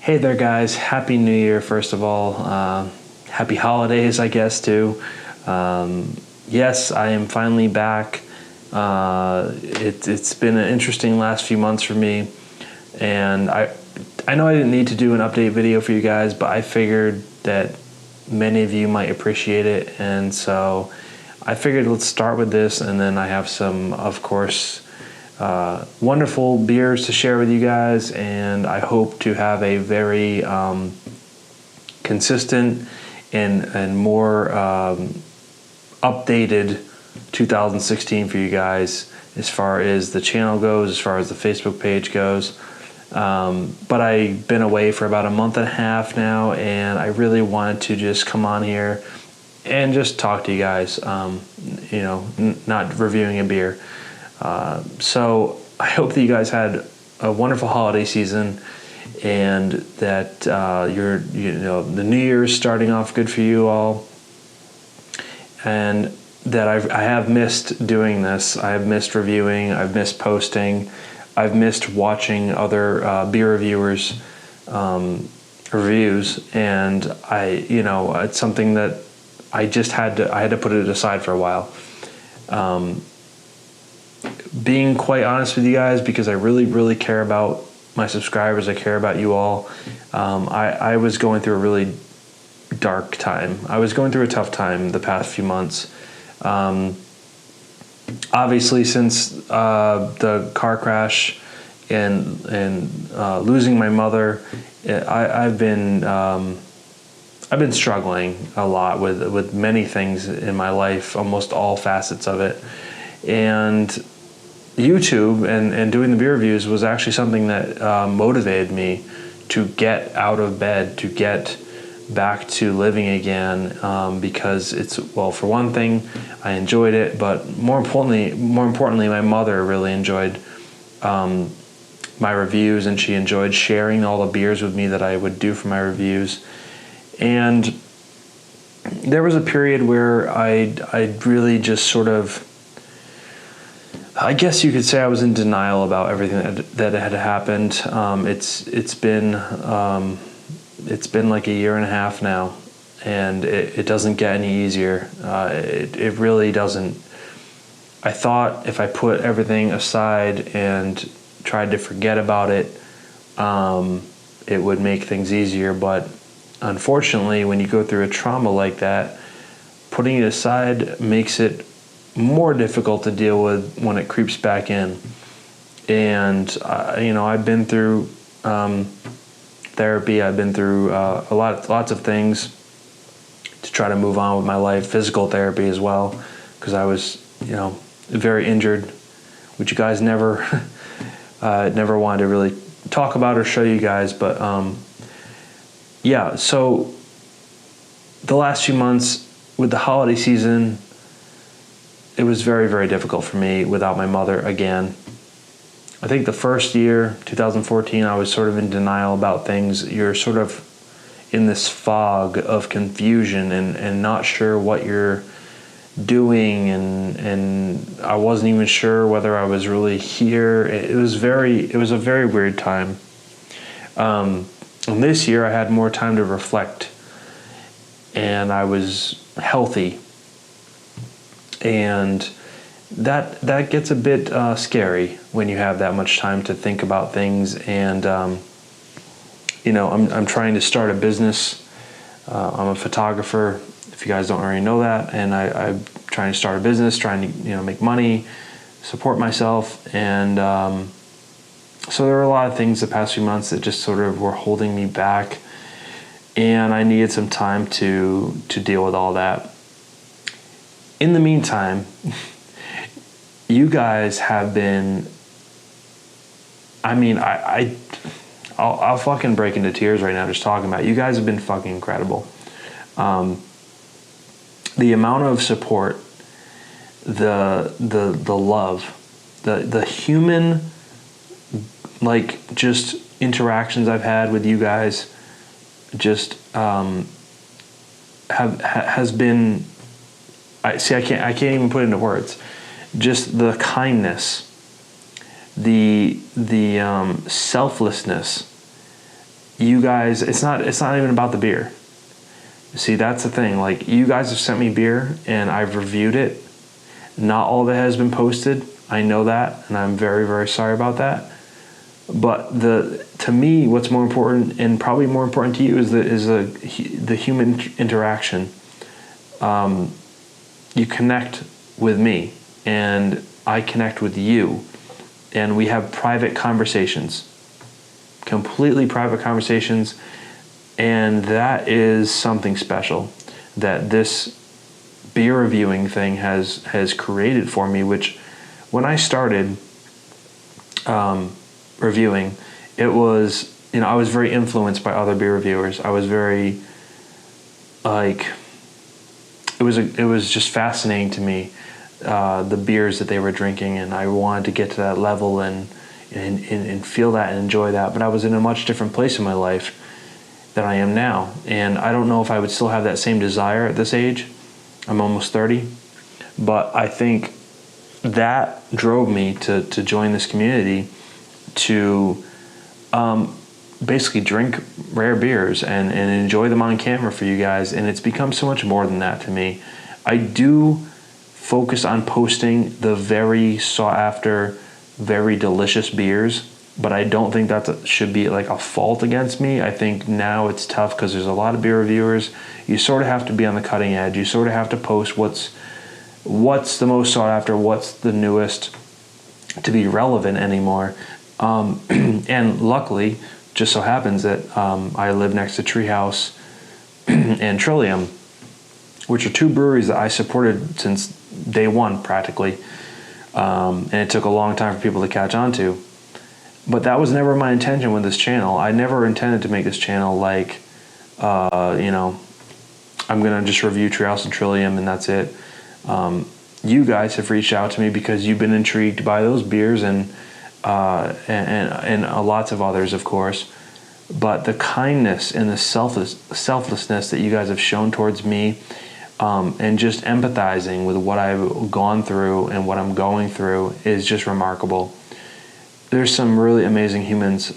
Hey there, guys. Happy New Year, first of all. Happy holidays, I guess, too. Yes, I am finally back. It's been an interesting last few months for me. And I know I didn't need to do an update video for you guys, but I figured that many of you might appreciate it. And so I figured let's start with this, and then I have some, of course, wonderful beers to share with you guys, and I hope to have a very consistent and more updated 2016 for you guys as far as the channel goes, as far as the Facebook page goes. But I've been away for about a month and a half now, and I really wanted to just come on here and just talk to you guys, not reviewing a beer. So I hope that you guys had a wonderful holiday season, and that the New Year is starting off good for you all, and that I have missed doing this. I have missed reviewing. I've missed posting. I've missed watching other beer reviewers' reviews, and it's something that I had to put it aside for a while. Being quite honest with you guys, because I really, really care about my subscribers. I care about you all. I was going through a really dark time. I was going through a tough time the past few months. Obviously, since the car crash and losing my mother, I've been struggling a lot with many things in my life, almost all facets of it. And YouTube and doing the beer reviews was actually something that motivated me to get out of bed, to get back to living again, because for one thing, I enjoyed it, but more importantly, my mother really enjoyed my reviews, and she enjoyed sharing all the beers with me that I would do for my reviews. And there was a period where I really just sort of, I guess you could say I was in denial about everything that had happened. It's been like a year and a half now, and it doesn't get any easier. It really doesn't. I thought if I put everything aside and tried to forget about it, it would make things easier. But unfortunately, when you go through a trauma like that, putting it aside makes it more difficult to deal with when it creeps back in. And I've been through therapy. I've been through lots of things to try to move on with my life. Physical therapy as well, because I was very injured, which you guys never wanted to really talk about or show you guys. But so the last few months with the holiday season, it was very, very difficult for me without my mother again. I think the first year, 2014, I was sort of in denial about things. You're sort of in this fog of confusion and not sure what you're doing, and I wasn't even sure whether I was really here. It was a very weird time. And this year I had more time to reflect, and I was healthy. And that gets a bit scary when you have that much time to think about things. And I'm trying to start a business. I'm a photographer, if you guys don't already know that, and I'm trying to start a business, trying to make money, support myself. And so there were a lot of things the past few months that just sort of were holding me back, and I needed some time to deal with all that. In the meantime, you guys have been, I'll fucking break into tears right now just talking about it. You guys have been fucking incredible. The amount of support, the love, the human, just interactions I've had with you guys, just has been. I can't even put it into words. Just the kindness, the selflessness, you guys, it's not even about the beer. See, that's the thing. Like, you guys have sent me beer and I've reviewed it. Not all of it has been posted. I know that, and I'm very, very sorry about that. But to me, what's more important, and probably more important to you, is the human interaction. You connect with me, and I connect with you, and we have private conversations, completely private conversations, and that is something special that this beer reviewing thing has created for me. Which, when I started reviewing, it was, I was very influenced by other beer reviewers. I was very, like, it was just fascinating to me, the beers that they were drinking, and I wanted to get to that level and feel that and enjoy that. But I was in a much different place in my life than I am now, and I don't know if I would still have that same desire at this age. I'm almost 30, but I think that drove me to join this community, to basically drink rare beers and enjoy them on camera for you guys. And it's become so much more than that to me. I do focus on posting the very sought after, very delicious beers, but I don't think that should be like a fault against me. I think now it's tough because there's a lot of beer reviewers. You sort of have to be on the cutting edge. You sort of have to post what's the most sought after, what's the newest, to be relevant anymore. And luckily, just so happens that I live next to Treehouse and Trillium, which are two breweries that I supported since day one practically, and it took a long time for people to catch on to. But that was never my intention with this channel. I never intended to make this channel like, I'm going to just review Treehouse and Trillium and that's it. You guys have reached out to me because you've been intrigued by those beers and lots of others, of course. But the kindness and the selflessness that you guys have shown towards me, and just empathizing with what I've gone through and what I'm going through, is just remarkable. There's some really amazing humans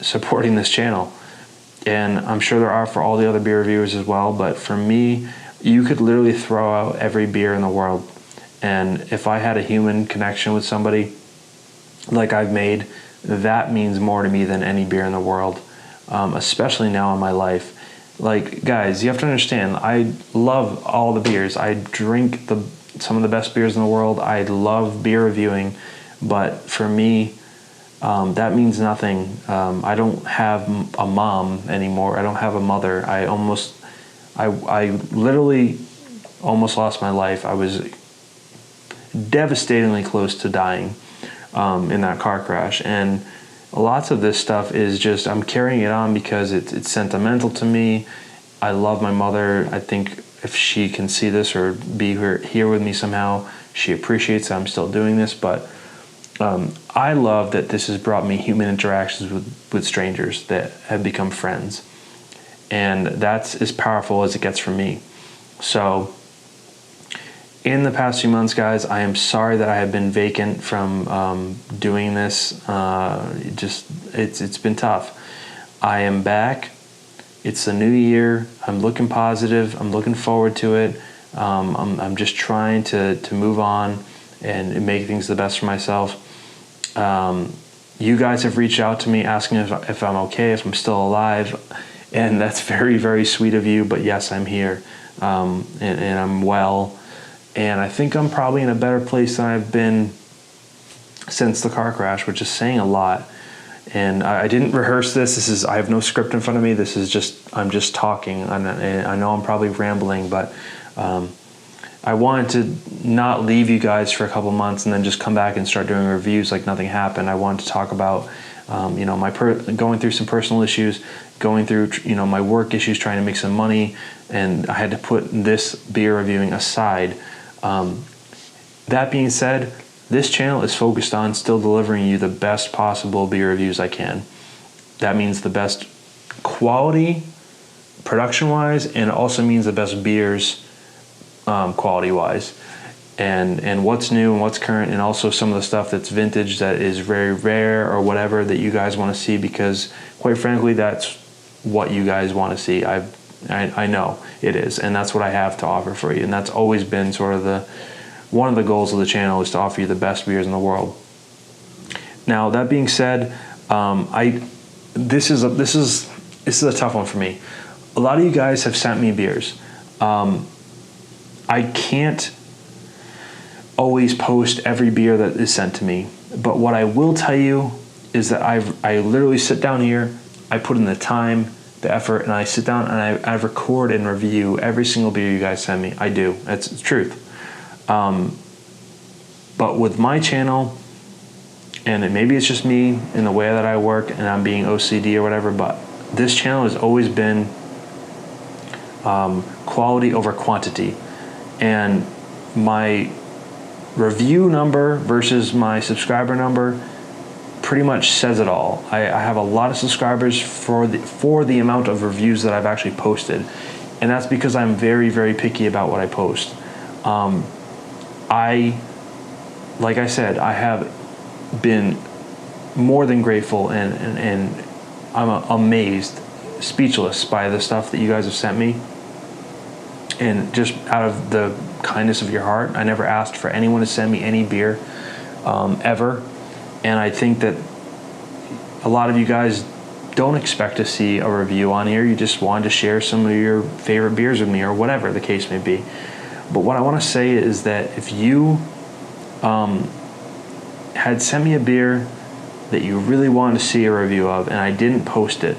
supporting this channel, and I'm sure there are for all the other beer reviewers as well. But for me, you could literally throw out every beer in the world, and if I had a human connection with somebody like I've made, that means more to me than any beer in the world, especially now in my life. Like, guys, you have to understand, I love all the beers. I drink some of the best beers in the world. I love beer reviewing, but for me, that means nothing. I don't have a mom anymore. I don't have a mother. I literally almost lost my life. I was devastatingly close to dying in that car crash, and lots of this stuff is just, I'm carrying it on because it's sentimental to me. I love my mother. I think if she can see this or be here with me somehow, she appreciates that I'm still doing this. But I love that this has brought me human interactions with strangers that have become friends, and that's as powerful as it gets for me. So in the past few months, guys, I am sorry that I have been vacant from doing this. It's been tough. I am back. It's a new year. I'm looking positive. I'm looking forward to it. I'm just trying to move on and make things the best for myself. You guys have reached out to me asking if I'm okay, if I'm still alive, and that's very, very sweet of you. But yes, I'm here, and I'm well. And I think I'm probably in a better place than I've been since the car crash, which is saying a lot. And I didn't rehearse this. I have no script in front of me. I'm just talking. I know I'm probably rambling, but I wanted to not leave you guys for a couple months and then just come back and start doing reviews like nothing happened. I wanted to talk about, going through some personal issues, going through, my work issues, trying to make some money, and I had to put this beer reviewing aside. That being said, this channel is focused on still delivering you the best possible beer reviews I can. That means the best quality, production-wise, and it also means the best beers, quality-wise. and what's new and what's current, and also some of the stuff that's vintage that is very rare or whatever that you guys want to see, because quite frankly, that's what you guys want to see. I know it is, and that's what I have to offer for you, and that's always been sort of one of the goals of the channel, is to offer you the best beers in the world. Now, that being said, this is a tough one for me. A lot of you guys have sent me beers. I can't always post every beer that is sent to me, but what I will tell you is that I literally sit down here, I put in the time, the effort, and I sit down and I record and review every single beer you guys send me. I do. That's the truth. But with my channel, and maybe it's just me in the way that I work and I'm being OCD or whatever, but this channel has always been quality over quantity. And my review number versus my subscriber number pretty much says it all. I have a lot of subscribers for the amount of reviews that I've actually posted, and that's because I'm very, very picky about what I post. Like I said, I have been more than grateful, and I'm amazed, speechless by the stuff that you guys have sent me. And just out of the kindness of your heart, I never asked for anyone to send me any beer ever. And I think that a lot of you guys don't expect to see a review on here. You just wanted to share some of your favorite beers with me, or whatever the case may be. But what I want to say is that if you had sent me a beer that you really wanted to see a review of and I didn't post it,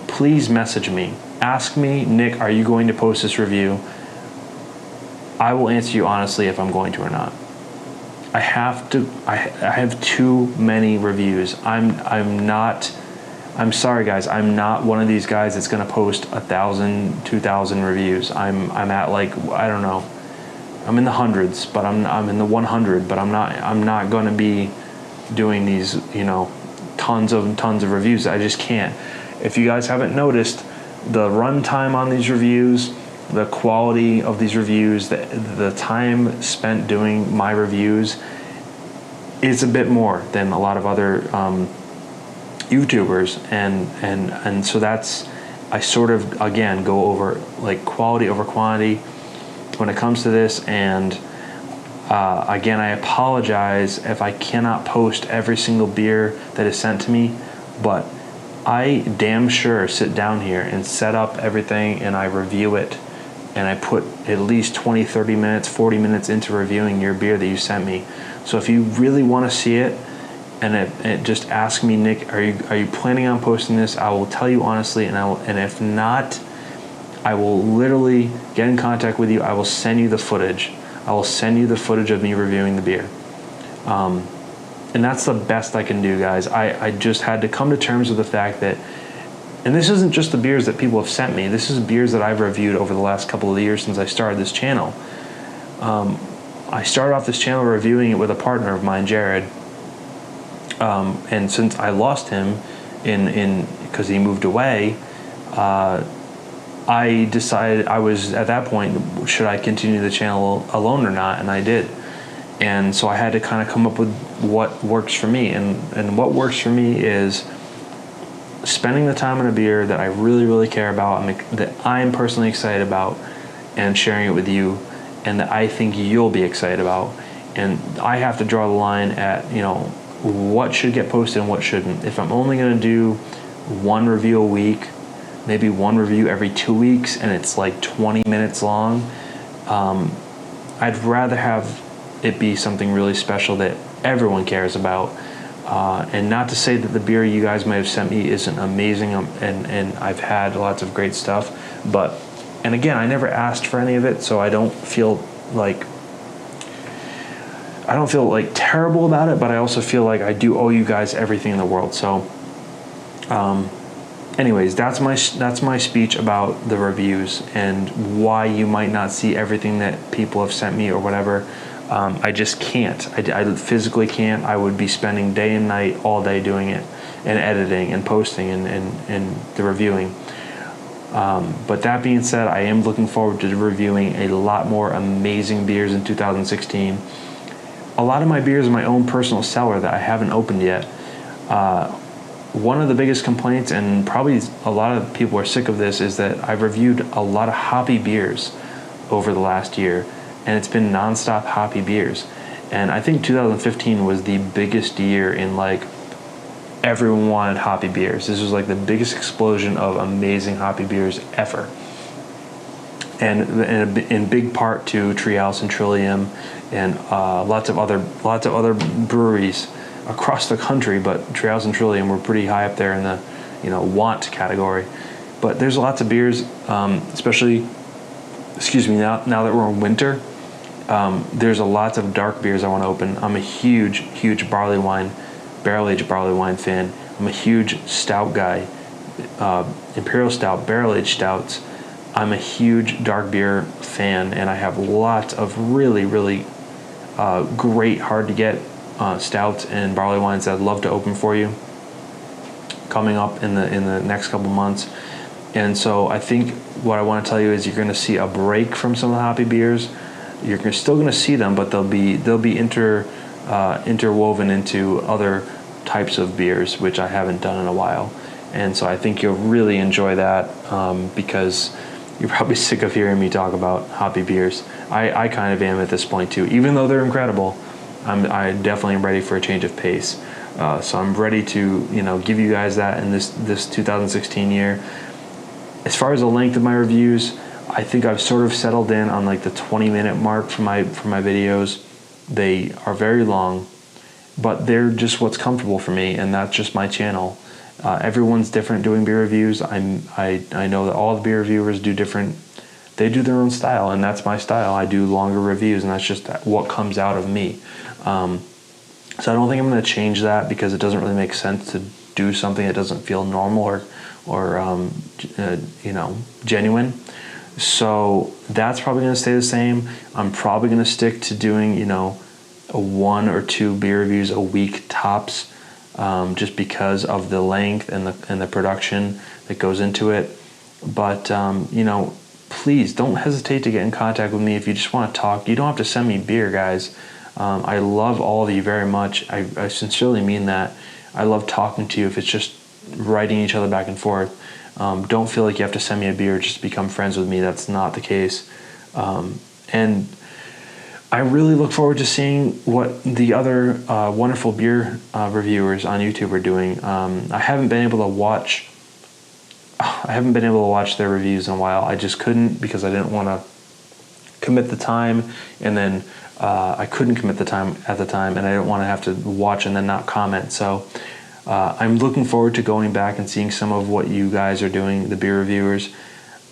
please message me. Ask me, Nick, are you going to post this review? I will answer you honestly if I'm going to or not. I have too many reviews. I'm sorry, guys. I'm not one of these guys that's going to post 1,000, 2,000 reviews. I'm at, like, I don't know. I'm in the hundreds, but I'm in the 100. But I'm not going to be doing these, tons of reviews. I just can't. If you guys haven't noticed, the runtime on these reviews, the quality of these reviews, the time spent doing my reviews is a bit more than a lot of other YouTubers, and so that's, I sort of, again, go over like quality over quantity when it comes to this. And again, I apologize if I cannot post every single beer that is sent to me, but I damn sure sit down here and set up everything and I review it, and I put at least 20, 30 minutes, 40 minutes into reviewing your beer that you sent me. So if you really want to see it, and just ask me, Nick, are you planning on posting this? I will tell you honestly, and if not, I will literally get in contact with you. I will send you the footage. I will send you the footage of me reviewing the beer. And that's the best I can do, guys. I just had to come to terms with the fact that, and this isn't just the beers that people have sent me, this is beers that I've reviewed over the last couple of years since I started this channel. I started off this channel reviewing it with a partner of mine, Jared. And since I lost him because he moved away, I decided, I was at that point, should I continue the channel alone or not? And I did. And so I had to kind of come up with what works for me. And what works for me is spending the time on a beer that I really, really care about, and that I'm personally excited about, and sharing it with you, and that I think you'll be excited about. And I have to draw the line at, what should get posted and what shouldn't. If I'm only going to do one review a week, maybe one review every 2 weeks, and it's like 20 minutes long, I'd rather have it be something really special that everyone cares about. And not to say that the beer you guys might have sent me isn't amazing, and I've had lots of great stuff, but, and again, I never asked for any of it, so I don't feel like terrible about it, but I also feel like I do owe you guys everything in the world. So anyways, that's my speech about the reviews and why you might not see everything that people have sent me or whatever. I just can't. I physically can't. I would be spending day and night all day doing it, and editing and posting and the reviewing. But that being said, I am looking forward to reviewing a lot more amazing beers in 2016. A lot of my beers are my own personal cellar that I haven't opened yet. One of the biggest complaints, and probably a lot of people are sick of this, is that I've reviewed a lot of hoppy beers over the last year, and it's been nonstop hoppy beers. And I think 2015 was the biggest year in, like, everyone wanted hoppy beers. This was like the biggest explosion of amazing hoppy beers ever. And in big part to Treehouse and Trillium and lots of other breweries across the country, but Treehouse and Trillium were pretty high up there in the want category. But there's lots of beers, especially now that we're in winter. There's a lots of dark beers I want to open. I'm a huge barrel-aged barley wine fan. I'm a huge stout guy, imperial stout, barrel-aged stouts. I'm a huge dark beer fan, and I have lots of really great, hard to get stouts and barley wines that I'd love to open for you coming up in the next couple months. And so I think what I want to tell you is you're going to see a break from some of the hoppy beers. You're still going to see them, but they'll be interwoven into other types of beers, which I haven't done in a while. And so I think you'll really enjoy that, because you're probably sick of hearing me talk about hoppy beers. I kind of am at this point too. Even though they're incredible, I definitely am ready for a change of pace. So I'm ready to give you guys that in this 2016 year. As far as the length of my reviews, I think I've sort of settled in on like the 20-minute mark for my videos. They are very long, but they're just what's comfortable for me, and that's just my channel. Everyone's different doing beer reviews. I know that all the beer reviewers do different. They do their own style, and that's my style. I do longer reviews, and that's just what comes out of me. So I don't think I'm going to change that, because it doesn't really make sense to do something that doesn't feel normal or genuine. So that's probably going to stay the same. I'm probably going to stick to doing a 1 or 2 beer reviews a week tops, just because of the length and the production that goes into it. But please don't hesitate to get in contact with me if you just want to talk. You don't have to send me beer, guys. I love all of you very much. I sincerely mean that. I love talking to you. If it's just writing each other back and forth, don't feel like you have to send me a beer just to become friends with me. That's not the case. And I really look forward to seeing what the other wonderful beer reviewers on YouTube are doing. I haven't been able to watch their reviews in a while. I just couldn't, because I didn't want to commit the time, and then I couldn't commit the time at the time, and I didn't want to have to watch and then not comment. So I'm looking forward to going back and seeing some of what you guys are doing, the beer reviewers.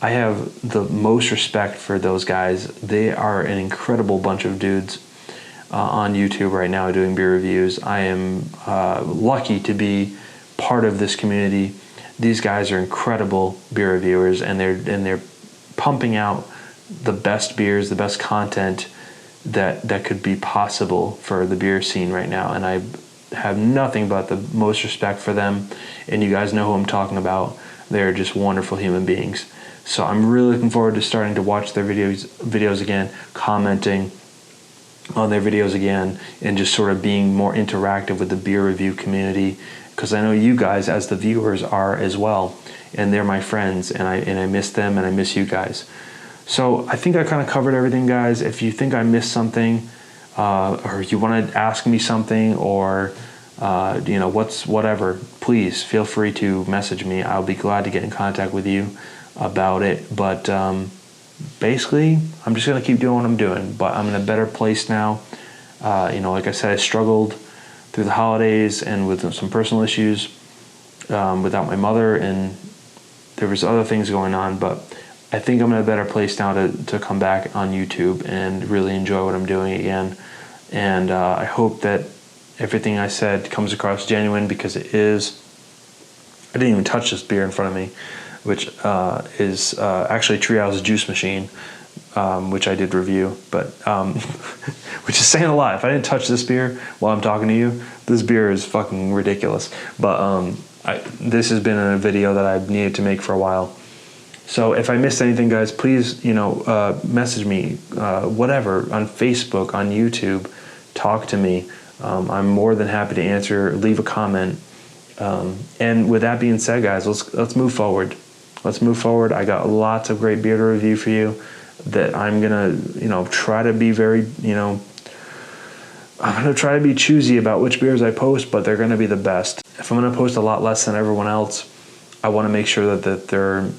I have the most respect for those guys. They are an incredible bunch of dudes on YouTube right now doing beer reviews. I am lucky to be part of this community. These guys are incredible beer reviewers, and they're pumping out the best beers, the best content that could be possible for the beer scene right now. And I have nothing but the most respect for them. And you guys know who I'm talking about. They're just wonderful human beings. So I'm really looking forward to starting to watch their videos again, commenting on their videos again, and just sort of being more interactive with the beer review community, because I know you guys as the viewers are as well, and they're my friends, and I miss them, and I miss you guys. So I think I kind of covered everything, guys. If you think I missed something, or you want to ask me something, or whatever, please feel free to message me. I'll be glad to get in contact with you about it. But basically, I'm just going to keep doing what I'm doing, but I'm in a better place now. Like I said, I struggled through the holidays and with some personal issues without my mother, and there was other things going on, but I think I'm in a better place now to come back on YouTube and really enjoy what I'm doing again. And I hope that everything I said comes across genuine, because it is. I didn't even touch this beer in front of me, which is actually Treehouse Juice Machine, which I did review, but which is saying a lot. If I didn't touch this beer while I'm talking to you, this beer is fucking ridiculous. But this has been a video that I've needed to make for a while. So if I missed anything, guys, please, message me, whatever, on Facebook, on YouTube, talk to me. I'm more than happy to answer, leave a comment. And with that being said, guys, let's move forward. Let's move forward. I got lots of great beer to review for you that I'm gonna, try to be very, I'm gonna try to be choosy about which beers I post, but they're gonna be the best. If I'm gonna post a lot less than everyone else, I want to make sure that they're,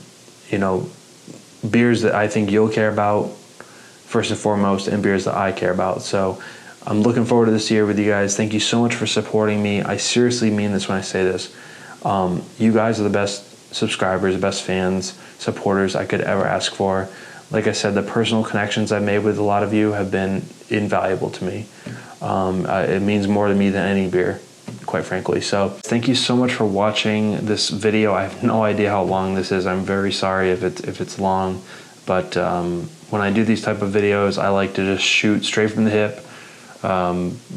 beers that I think you'll care about first and foremost, and beers that I care about. So I'm looking forward to this year with you guys. Thank you so much for supporting me. I seriously mean this when I say this. You guys are the best subscribers, the best fans, supporters I could ever ask for. Like I said, the personal connections I've made with a lot of you have been invaluable to me. It means more to me than any beer, quite frankly. So thank you so much for watching this video. I have no idea how long this is. I'm very sorry if it's long, but when I do these type of videos, I like to just shoot straight from the hip,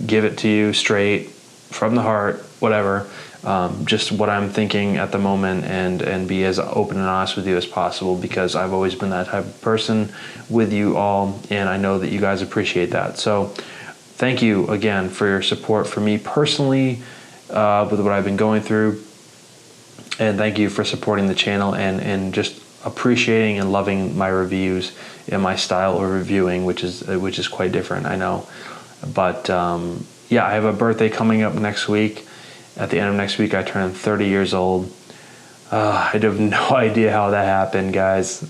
give it to you straight from the heart, whatever, just what I'm thinking at the moment, and be as open and honest with you as possible, because I've always been that type of person with you all, and I know that you guys appreciate that. So thank you again for your support for me personally, with what I've been going through, and thank you for supporting the channel and just appreciating and loving my reviews and my style of reviewing, which is quite different, I know. But yeah, I have a birthday coming up next week. At the end of next week, I turn 30 years old. I have no idea how that happened, guys.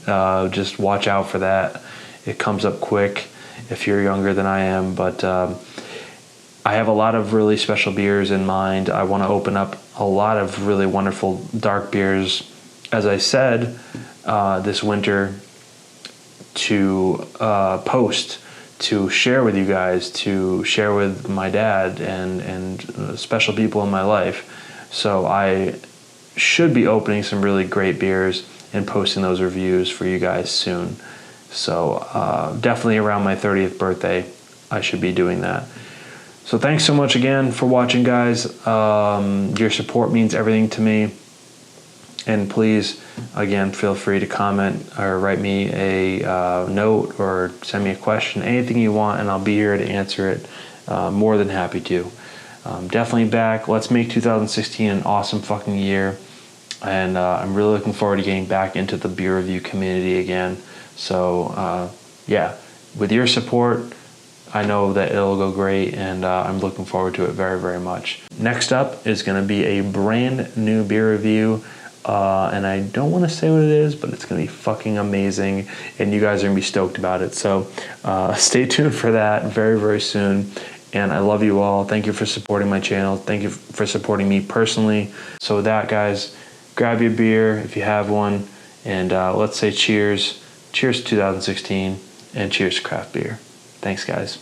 Just watch out for that. It comes up quick if you're younger than I am. But I have a lot of really special beers in mind. I want to open up a lot of really wonderful dark beers, as I said, this winter, to post, to share with you guys, to share with my dad and special people in my life. So I should be opening some really great beers and posting those reviews for you guys soon. So definitely around my 30th birthday, I should be doing that. So thanks so much again for watching, guys. Your support means everything to me. And please, again, feel free to comment or write me a note or send me a question, anything you want, and I'll be here to answer it. More than happy to. Definitely back. Let's make 2016 an awesome fucking year. And I'm really looking forward to getting back into the beer review community again. So, yeah, with your support, I know that it'll go great, and I'm looking forward to it very, very much. Next up is going to be a brand new beer review. And I don't want to say what it is, but it's going to be fucking amazing, and you guys are going to be stoked about it. So stay tuned for that very, very soon. And I love you all. Thank you for supporting my channel. Thank you for supporting me personally. So with that, guys, grab your beer if you have one, and let's say cheers. Cheers to 2016, and cheers to craft beer. Thanks, guys.